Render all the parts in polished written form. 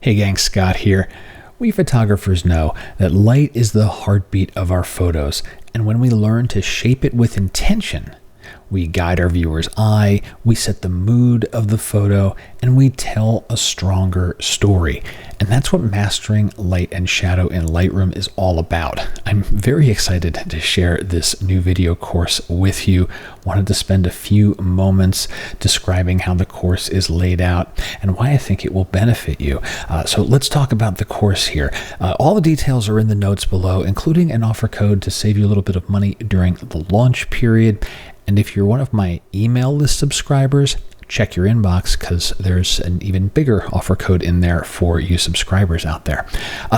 Hey gang, Scott here. We photographers know that light is the heartbeat of our photos, and when we learn to shape it with intention, we guide our viewer's eye, we set the mood of the photo, and we tell a stronger story. And that's what mastering light and shadow in Lightroom is all about. I'm very excited to share this new video course with you. Wanted to spend a few moments describing how the course is laid out and why I think it will benefit you. So let's talk about the course here. All the details are in the notes below, including an offer code to save you a little bit of money during the launch period. And if you're one of my email list subscribers, check your inbox because there's an even bigger offer code in there for you subscribers out there.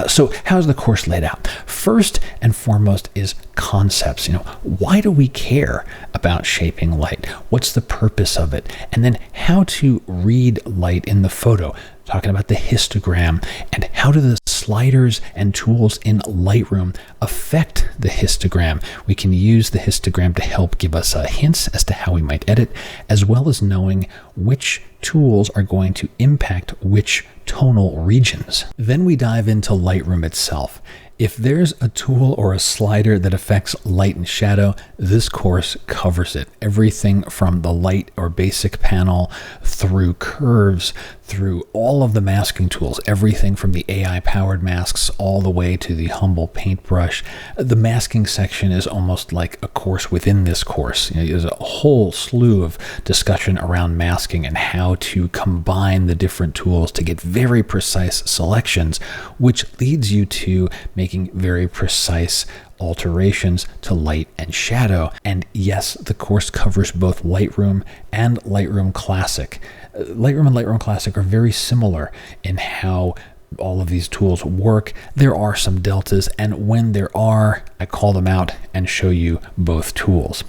So how's the course laid out? First and foremost is concepts. Why do we care about shaping light? What's the purpose of it? And then how to read light in the photo. Talking about the histogram and how do the sliders and tools in Lightroom affect the histogram. We can use the histogram to help give us hints as to how we might edit, as well as knowing which tools are going to impact which tonal regions. Then we dive into Lightroom itself. If there's a tool or a slider that affects light and shadow, this course covers it. Everything from the light or basic panel through curves, through all of the masking tools, everything from the AI-powered masks all the way to the humble paintbrush. The masking section is almost like a course within this course. There's a whole slew of discussion around masking and how to combine the different tools to get very precise selections, which leads you to making very precise alterations to light and shadow. And yes, the course covers both Lightroom and Lightroom Classic. Lightroom and Lightroom Classic are very similar in how all of these tools work. There are some deltas, and when there are, I call them out and show you both tools.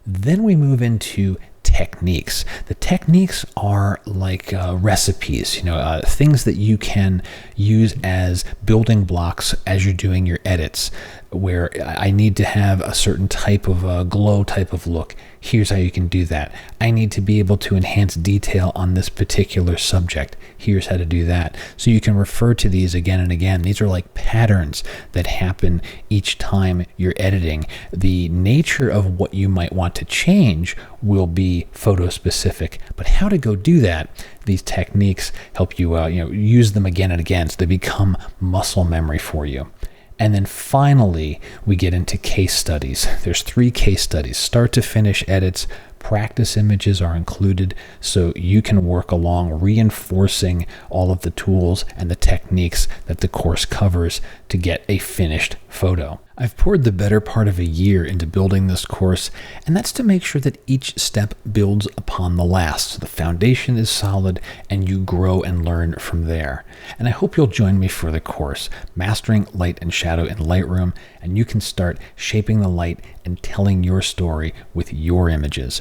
Then we move into techniques. The techniques are like recipes, things that you can use as building blocks as you're doing your edits, where I need to have a certain type of glow type of look. Here's how you can do that. I need to be able to enhance detail on this particular subject. Here's how to do that. So you can refer to these again and again. These are like patterns that happen each time you're editing. The nature of what you might want to change will be photo specific, but how to go do that, these techniques help you use them again and again so they become muscle memory for you. And then finally, we get into case studies. There's 3 case studies, start to finish edits. Practice images are included so you can work along reinforcing all of the tools and the techniques that the course covers to get a finished photo. I've poured the better part of a year into building this course, and that's to make sure that each step builds upon the last. So the foundation is solid and you grow and learn from there. And I hope you'll join me for the course, Mastering Light and Shadow in Lightroom, and you can start shaping the light and telling your story with your images.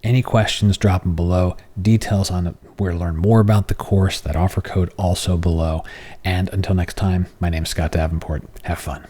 Any questions, drop them below. Details on where to learn more about the course, that offer code also below. And until next time, my name is Scott Davenport. Have fun.